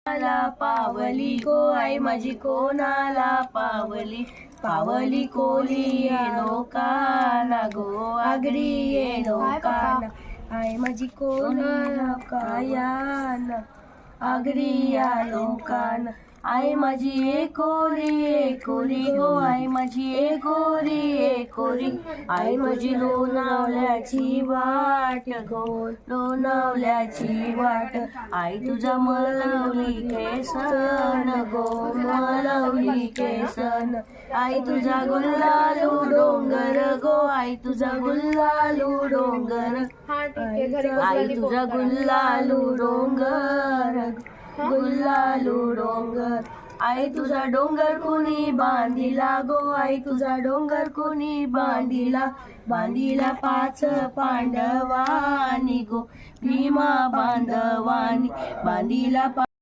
कोणाला पावली गो आई माझी कोणाला पावली पावली कोली ये लोकाना गो आगरी ये लोकाना आई माझी कोणाला कायाना आगरी या लोकाना आई माझी एकोरी गो आई माझी एकोरी आई माझी लोणावल्याची वाट गो लोणावल्याची वाट आई तुझा मलवली केसन गो मलवली केसन आई तुझा गुल्लालू डोंगर गो आई तुझा गुल्लालू डोंगर आई तुझा गुल्लालू डोंगर गुल्लालू डोंगर आई तुझा डोंगर कोणी बांधिला गो आई तुझा डोंगर कोणी बांधिला पाच पांडवानी गो भीमा बांधवानी बांधिला